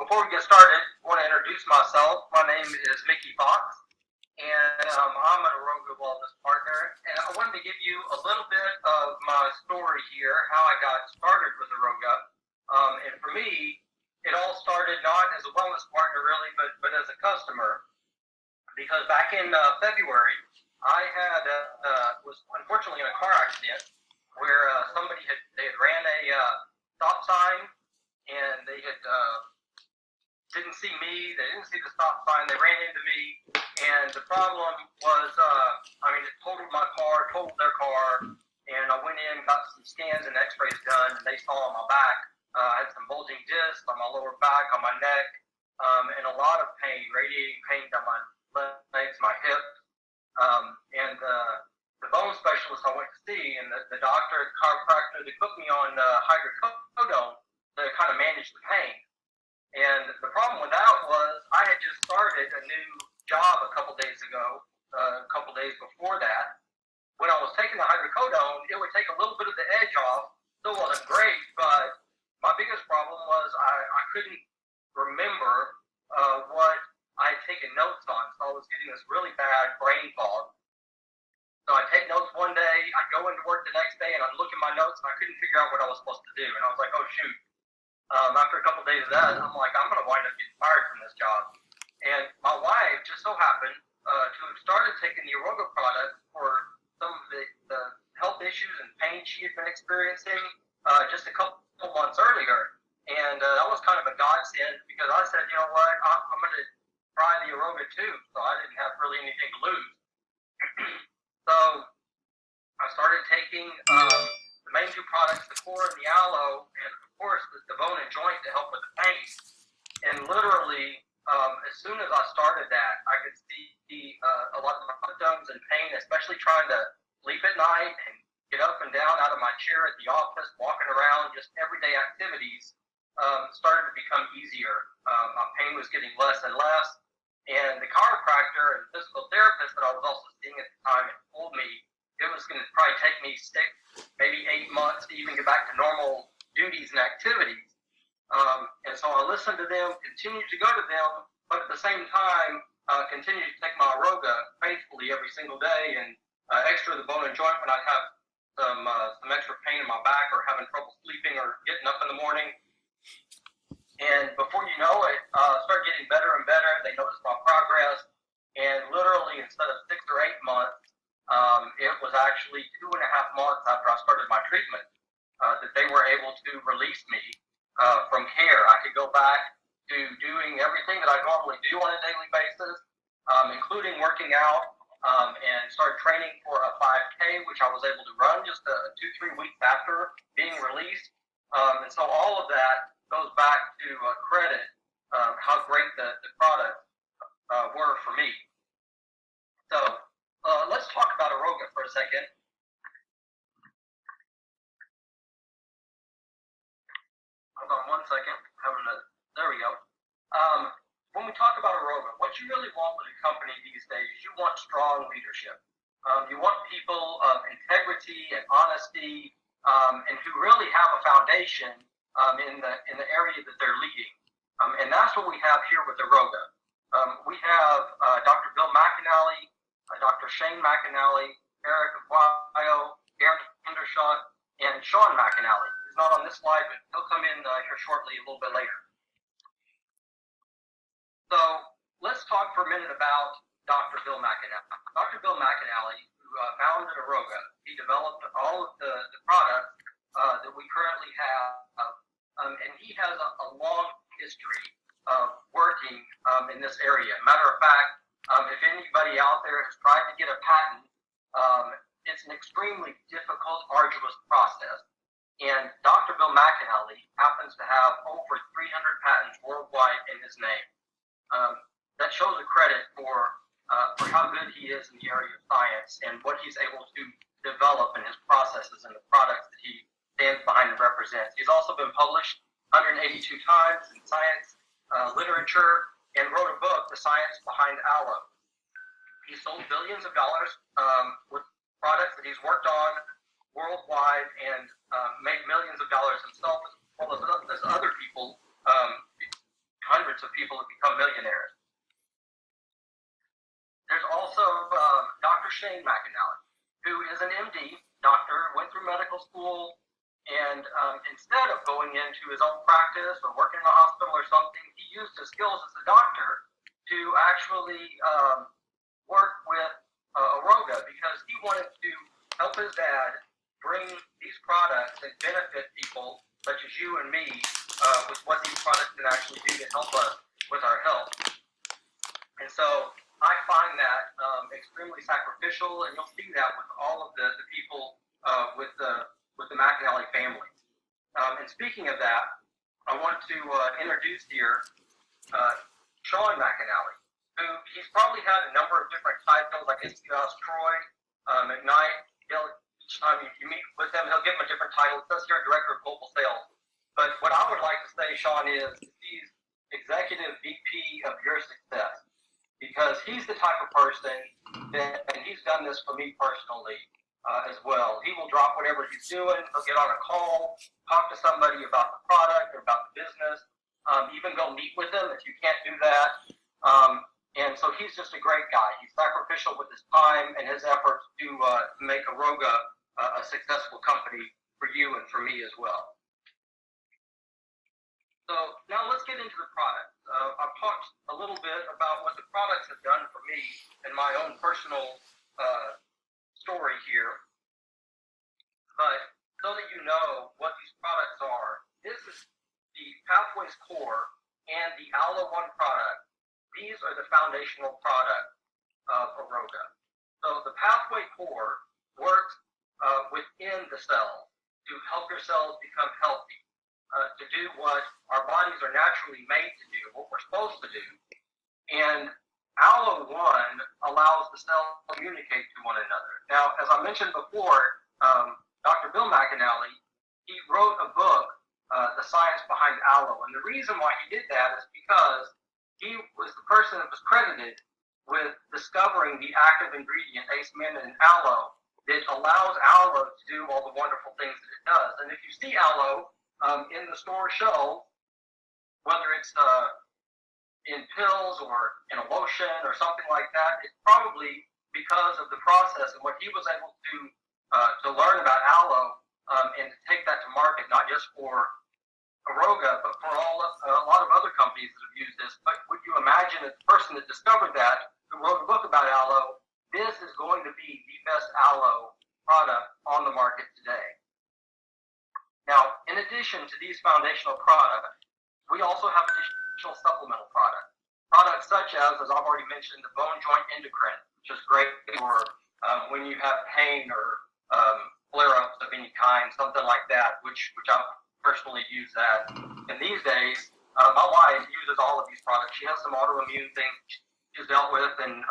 Before we get started, I want to introduce myself. My name is Mickey Fox, and I'm an Aroga Wellness Partner. And I wanted to give you a little bit of my story here, how I got started with Aroga. And for me, it all started not as a wellness partner really, but as a customer. Because back in February, I was unfortunately in a car accident where somebody had ran a stop sign, and they didn't see me. They didn't see the stop sign. They ran into me, and the problem was, it totaled my car, totaled their car, and I went in, got some scans and X-rays done, and they saw on my back. I had some bulging discs on my lower back, on my neck, and a lot of pain, radiating pain down my legs, my hips, and the bone specialist I went to see, and the doctor, the chiropractor, they put me on hydrocodone to kind of manage the pain. And the problem with that was I had just started a new job a couple days ago, a couple days before that. When I was taking the hydrocodone, it would take a little bit of the edge off. Still wasn't great, but my biggest problem was I couldn't remember what I had taken notes on. So I was getting this really bad brain fog. So I'd take notes one day, I'd go into work the next day, and I'd look at my notes, and I couldn't figure out what I was supposed to do. And I was like, oh, shoot. After a couple of days of that, I'm like, I'm going to wind up getting fired from this job. And my wife just so happened to have started taking the Aroga product for some of the health issues and pain she had been experiencing just a couple months earlier. And that was kind of a godsend because I said, you know what, I'm going to try the Aroga too. So I didn't have really anything to lose. So I started taking the main two products, the core and the aloe, and of course the bone and joint to help with the pain. And literally, as soon as I started that, I could see a lot of my symptoms and pain, especially trying to sleep at night and get up and down out of my chair at the office, walking around, just everyday activities, started to become easier. My pain was getting less and less. And the chiropractor and physical therapist that I was also seeing at the time had told me it was going to probably take me 6, maybe 8 months to even get back to normal duties and activities. And so I listened to them, continued to go to them, but at the same time, continued to take my Aroga faithfully every single day, and extra the bone and joint when I'd have some extra pain in my back or having trouble sleeping or getting up in the morning. And before you know it, started getting better and better. They noticed my progress, and literally instead of 6 or 8 months, it was actually 2.5 months after I started my treatment that they were able to release me from care. I could go back to doing everything that I normally do on a daily basis, including working out, and started training for a 5K, which I was able to run just 2-3 weeks after being released. And so all of that goes back to credit how great the products were for me. So let's talk about Aroga for a second. Hold on one second. There we go. When we talk about Aroga, what you really want with a company these days is you want strong leadership. You want people of integrity and honesty, and who really have a foundation in the area that they're leading. And that's what we have here with Aroga. We have Dr. Bill McAnally, Dr. Shane McAnally, Eric Aguayo, Aaron Hendershot, and Sean McAnally. He's not on this slide, but he'll come in here shortly a little bit later. So let's talk for a minute about Dr. Bill McAnally. Dr. Bill McAnally, who founded Aroga, he developed all of the products that we currently have, and he has a long history of working in this area. Matter of fact, if anybody out there has tried to get a patent, it's an extremely difficult, arduous process. And Dr. Bill McAnally happens to have over 300 patents worldwide in his name. That shows a credit for how good he is in the area of science and what he's able to develop in his processes and the products that he stands behind and represents. He's also been published 182 times in science literature and wrote a book, The Science Behind Aloe. He sold billions of dollars with products that he's worked on worldwide and made millions of dollars himself, as well as other people, hundreds people who become millionaires. There's also Dr. Shane McAnally, who is an MD doctor, went through medical school, and instead of going into his own practice or working in a hospital or something, he used his skills as a doctor to actually work with Aroga, because he wanted to help his dad bring these products and benefit people such as you and me with what these products can actually do to help us with our health. And so I find that extremely sacrificial, and you'll see that with all of the people with the McAnally family. And speaking of that, I want to introduce here Sean McAnally, who he's probably had a number of different titles. I guess you asked Troy McKnight. Each time you meet with him, he'll give him a different title. It says here Director of Global Sales. But what I would like to say, Sean, is he's Executive VP of Your Success, because he's the type of person that, and he's done this for me personally as well. He will drop whatever he's doing. He'll get on a call, talk to somebody about the product or about the business, even go meet with them if you can't do that. And so he's just a great guy. He's sacrificial with his time and his efforts to make Aroga a successful company for you and for me as well. So now let's get into the product. I've talked a little bit about what the products have done for me and my own personal story here. But so that you know what these products are, this is the Pathways Core and the Aloe One product. These are the foundational products of Aroga. So the Pathway Core works within the cell to help your cells become healthy, to do what our bodies are naturally made to do, what we're supposed to do. And Aloe One allows the cells to communicate to one another. Now, as I mentioned before, Dr. Bill McAnally, he wrote a book, The Science Behind Aloe. And the reason why he did that is because he was the person that was credited with discovering the active ingredient, asmannan in aloe, that allows aloe to do all the wonderful things that it does. And if you see aloe in the store shelves, whether it's in pills or in a lotion or something like that, it's probably because of the process and what he was able to learn about aloe and to take that to market, not just for Aroga, but for a lot of other companies that have used this. But would you imagine that the person that discovered that, who wrote a book about aloe, this is going to be the best aloe product on the market today. Now, in addition to these foundational products, we also have additional supplemental products. Products such as I've already mentioned, the bone joint endocrine, which is great for when you have pain or flare-ups of any kind, something like that, which I personally use that. And these days, my wife uses all of these products. She has some autoimmune things she's dealt with, and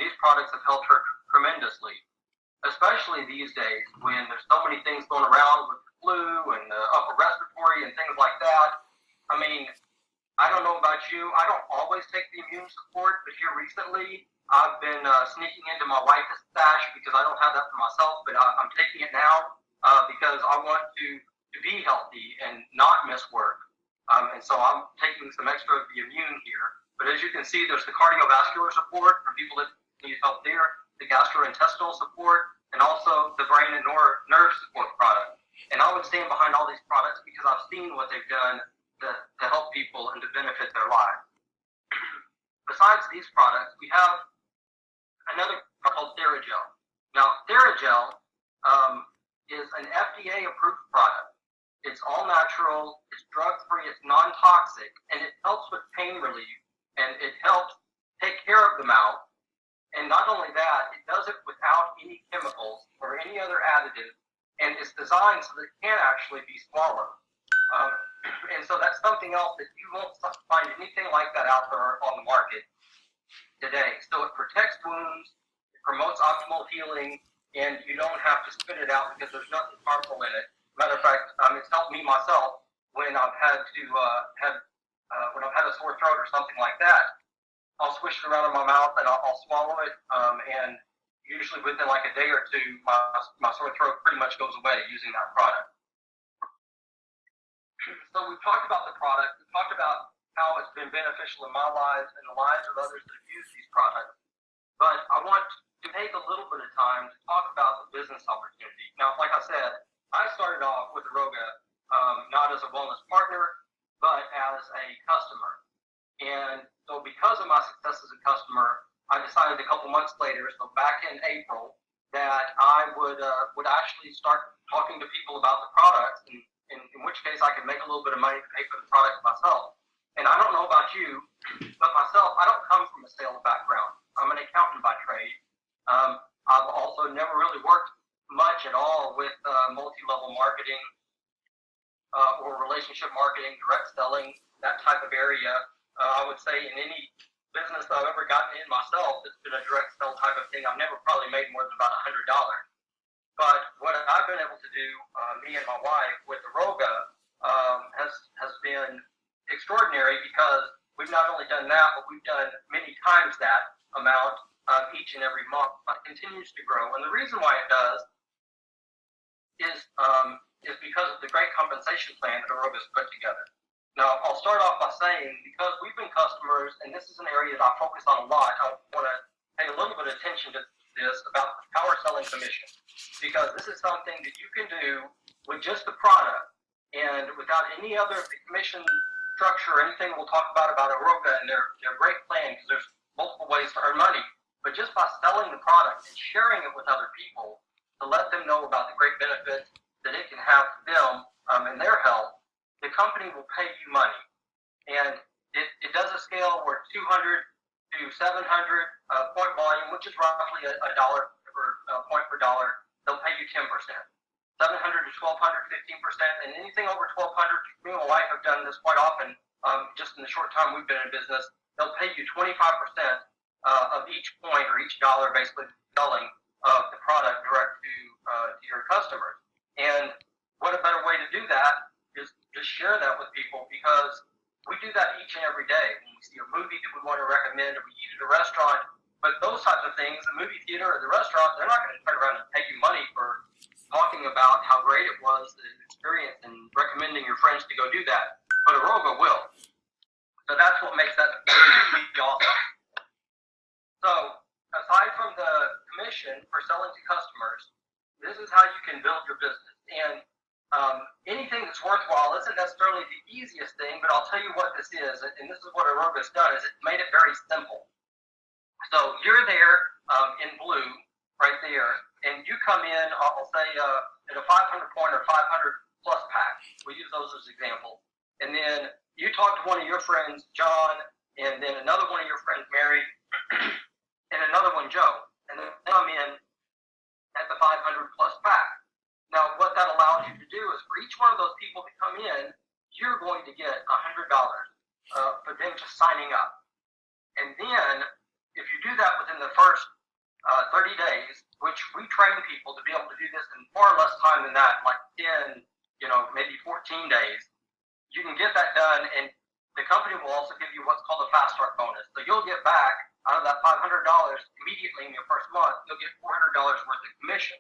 these products have helped her tremendously, especially these days when there's so many things going around with the flu and the upper respiratory and things like that. I mean, I don't know about you. I don't always take the immune support, but here recently, I've been sneaking into my wife's stash because I don't have that for myself, but I'm taking it now because I want to be healthy and not miss work. And so I'm taking some extra of the immune here. But as you can see, there's the cardiovascular support for people that need help there, the gastrointestinal support, and also the brain and nerve support product. And I would stand behind all these products because I've seen what they've done to help people and to benefit their lives. Besides these products, we have another called Theragel. Now, Theragel is an FDA-approved product. It's all natural, it's drug-free, it's non-toxic, and it helps with pain relief, and it helps take care of the mouth. And not only that, it does it without any chemicals or any other additives, and it's designed so that it can actually be swallowed. And so that's something else that you won't find anything like that out there on the market today. So it protects wounds, it promotes optimal healing, and you don't have to spit it out because there's nothing harmful in it. Matter of fact, it's helped me myself when I've had to when I've had a sore throat or something like that. I'll swish it around in my mouth and I'll swallow it, and usually within like a day or two, my sore throat pretty much goes away using that product. So we've talked about the product. We've talked about how it's been beneficial in my lives and the lives of others that have used these products. But I want to take a little bit of time to talk about the business opportunity. Now, like I said, I started off with Aroga not as a wellness partner, but as a customer. And so because of my success as a customer, I decided a couple months later, so back in April, that I would actually start talking to people about the products, and in which case I could make a little bit of money to pay for the product myself. And I don't know about you, but myself, I don't come from a sales background. I'm an accountant by trade. I've also never really worked much at all with multi-level marketing or relationship marketing, direct selling, that type of area. I would say in any business that I've ever gotten in myself, it's been a direct sell type of thing. I've never probably made more than about $100. But what I've been able to do, me and my wife, with Aroga, has been extraordinary, because we've not only done that, but we've done many times that amount each and every month. It continues to grow. And the reason why it does is because of the great compensation plan that Aroga's put together. Now, I'll start off by saying, because we've been customers, and this is an area that I focus on a lot, I want to pay a little bit of attention to this about the power selling commission, because this is something that you can do with just the product and without any other commission structure or anything we'll talk about Aroga and their great plan, because there's multiple ways to earn money. But just by selling the product and sharing it with other people to let them know about the great benefits that it can have for them and their health, the company will pay you money. And it does a scale where 200 to 700 point volume, which is roughly a dollar per point per dollar, they'll pay you 10%. 700 to 1200, 15%, and anything over 1200, me and my wife have done this quite often, just in the short time we've been in business, they'll pay you 25% of each point or each dollar basically selling of the product direct to your customers. And what a better way to do that is just share that with people, because we do that each and every day. When we see a movie that we want to recommend, or we eat at a restaurant, but those types of things, the movie theater or the restaurant, they're not going to turn around and pay you money for talking about how great it was, the experience, and recommending your friends to go do that. But Aroga will. So that's what makes that really awesome. So aside from the commission for selling to customers, this is how you can build your business. And anything that's worthwhile isn't necessarily the easiest thing, but I'll tell you what this is, and this is what Aroga's done, is it's made it very simple. So you're there in blue, right there, and you come in, I'll say, at a 500 point or 500 plus pack. We use those as examples. And then you talk to one of your friends, John, and then another one of your friends, Mary, and another one, Joe. And then I'm in at the 500 plus pack. Now, what that allows you to do is for each one of those people that come in, you're going to get $100 for them just signing up. And then, if you do that within the first 30 days, which we train people to be able to do this in far less time than that, like 10, maybe 14 days, you can get that done, and the company will also give you what's called a fast start bonus. So you'll get back out of that $500 immediately in your first month, you'll get $400 worth of commission.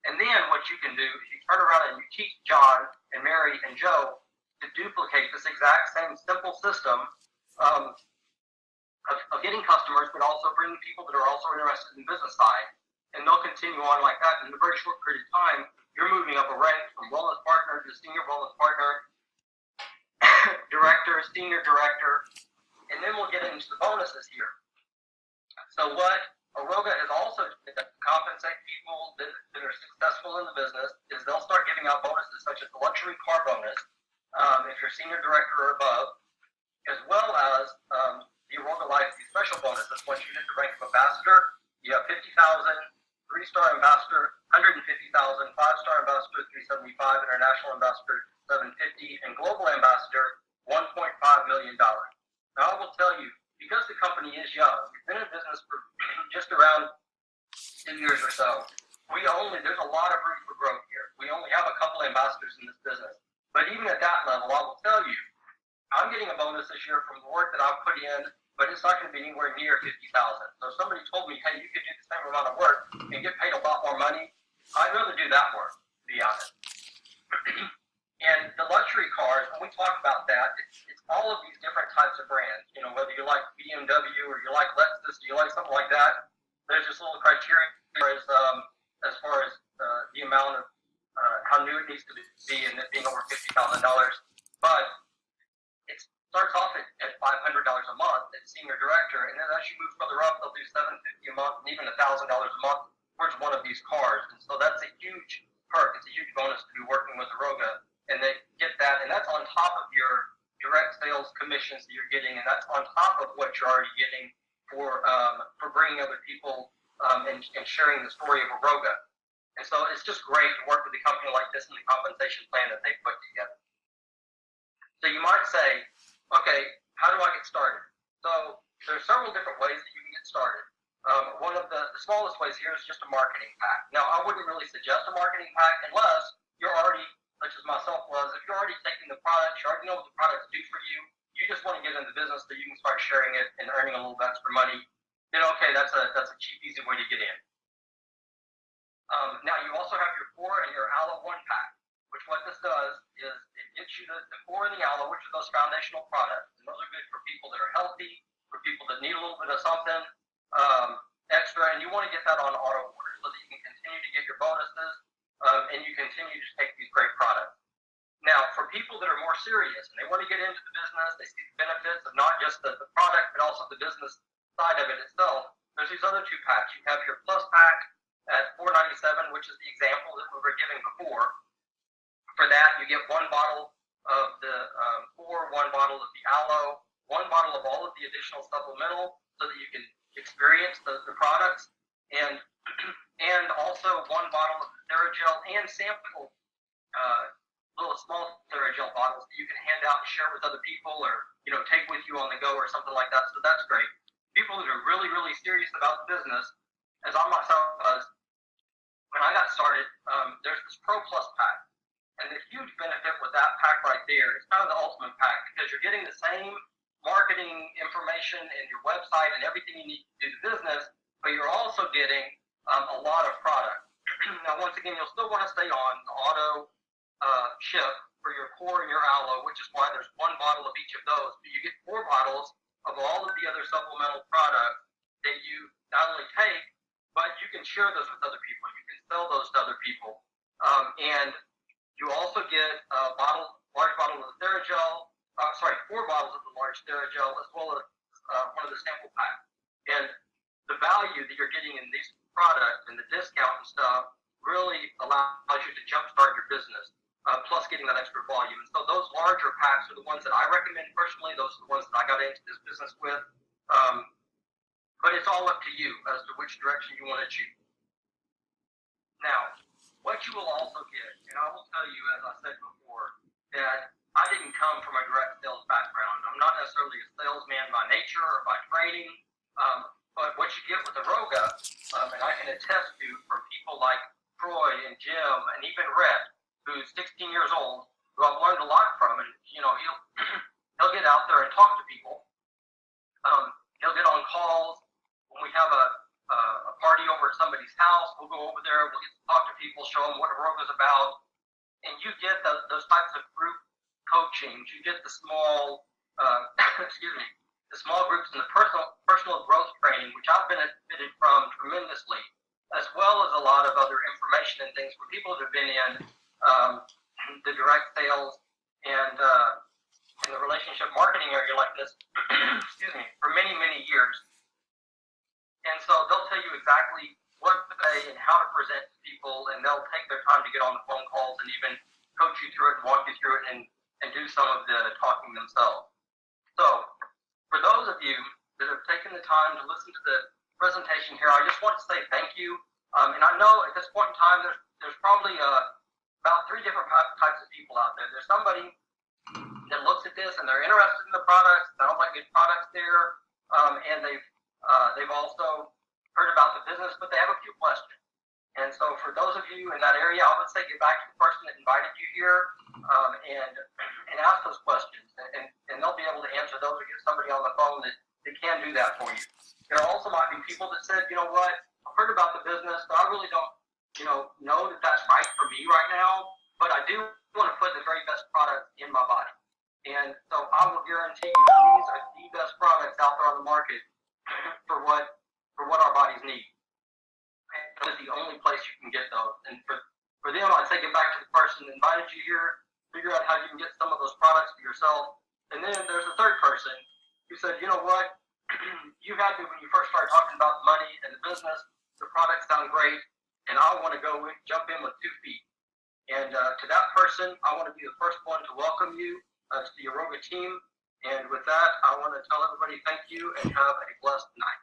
And then what you can do is you turn around and you teach John and Mary and Joe to duplicate this exact same simple system of getting customers, but also bringing people that are also interested in the business side. And they'll continue on like that. In a very short period of time, you're moving up a rank from wellness partner to senior wellness partner, director, senior director, and then we'll get into the bonuses here. So what Aroga has also done to compensate people that are successful in the business is they'll start giving out bonuses such as the luxury car bonus, if you're senior director or above, as well as the Aroga Life special bonuses. Once you hit the rank of ambassador, you have $50,000, 3-star ambassador, $150,000, 5-star ambassador, $375,000, international ambassador, $750,000, and global ambassador, $1.5 million. Now I will tell you, because the company is young, we've been in business for just around 2 years or so. There's a lot of room for growth here. We only have a couple ambassadors in this business. But even at that level, I will tell you, I'm getting a bonus this year from the work that I've put in, but it's not going to be anywhere near $50,000. So if somebody told me, hey, you could do the same amount of work and get paid a lot more money, I'd rather do that work, to be honest. And the luxury cars, when we talk about that, it's all of these different types of brands. You know, whether you like BMW or you like Lexus, you like something like that. There's just a little criteria as far as the amount of how new it needs to be and it being over $50,000. But it starts off at $500 a month at senior director, and then as you move further up, they'll do $750 a month and even $1,000 a month towards one of these cars. And so that's a huge perk. It's a huge bonus to be working with Aroga. And they get that, and that's on top of your direct sales commissions that you're getting, and that's on top of what you're already getting for bringing other people and sharing the story of Aroga. And so it's just great to work with a company like this and the compensation plan that they put together. So you might say, okay, how do I get started? So there's several different ways that you can get started. One of the smallest ways here is just a marketing pack. Now, I wouldn't really suggest a marketing pack unless you're already, such as myself was, if you're already taking the products, you already know what the products do for you, you just want to get into business so you can start sharing it and earning a little bit extra money, then okay, that's a cheap, easy way to get in. Now, you also have your core and your aloe 1 pack, which what this does is it gets you the core and the aloe, which are those foundational products. And those are good for people that are healthy, for people that need a little bit of something extra, and you want to get that on auto order so that you can continue to get your bonuses and you continue to take these great products. Now, for people that are more serious and they want to get into the business, they see the benefits of not just the product, but also the business side of it itself, there's these other 2 packs. You have your Plus pack at $4.97, which is the example that we were giving before. For that, you get 1 bottle of the core, 1 bottle of the aloe, 1 bottle of all of the additional supplemental so that you can experience the products, and also 1 bottle of the Theragel and sample little small Theragel bottles that you can hand out and share with other people, or take with you on the go or something like that. So that's great. People that are really, really serious about the business, as I myself was, when I got started, there's this Pro Plus pack, and the huge benefit with that pack right there, it's kind of the ultimate pack because you're getting the same marketing information and your website and everything you need to do the business, but you're also getting a lot of product. Now, once again, you'll still want to stay on the auto ship for your core and your aloe, which is why there's 1 bottle of each of those, but you get 4 bottles of all of the other supplemental products that you not only take, but you can share those with other people. You can sell those to other people. And you also get a large bottle of the Theragel, 4 bottles of the large Theragel, as well as one of the sample packs. And the value that you're getting in these products and the discount and stuff really allows you to jumpstart your business, plus getting that extra volume. And so those larger packs are the ones that I recommend personally. Those are the ones that I got into this business with. But it's all up to you as to which direction you want to choose. Now, what you will also get, and I will tell you, as I said before, that I didn't come from a direct sales background. I'm not necessarily a salesman by nature or by training, but what you get with Aroga, and I can attest to from people like Troy and Jim and even Rhett, who's 16 years old, who I've learned a lot from, and he'll get out there and talk to people. He'll get on calls when we have a party over at somebody's house. We'll go over there, we'll get to talk to people, show them what Aroga's about, and you get those types of group coaching. You get the small, the small groups and the personal growth training, which I've benefited from tremendously, as well as a lot of other information and things for people that have been in the direct sales and in the relationship marketing area like this, for many, many years. And so they'll tell you exactly what to say and how to present to people, and they'll take their time to get on the phone calls and even coach you through it and walk you through it and do some of the talking themselves. So for those of you that have taken the time to listen to the presentation here, I just want to say thank you. And I know at this point in time, there's probably about 3 different types of people out there. There's somebody that looks at this and they're interested in the products, sounds like good products there, and they've also heard about the business, but they have a few questions. And so for those of you in that area, I would say get back to the person that invited you here and ask those questions, and they'll be able to answer those, or get somebody on the phone that can do that for you. There also might be people that said, you know what, I've heard about the business, but I really don't know that that's right for me right now, but I do want to put the very best products in my body. And so I will guarantee you these are the best products out there on the market for what our bodies need. And this is the only place you can get those. And for them, I'd say get back to the person that invited you here, figure out how you can get some of those products for yourself. And then there's a third person who said, you know what, you had me when you first started talking about money and the business, the products sound great, and I want to go jump in with 2 feet. And to that person, I want to be the first one to welcome you to the Aroga team. And with that, I want to tell everybody thank you and have a blessed night.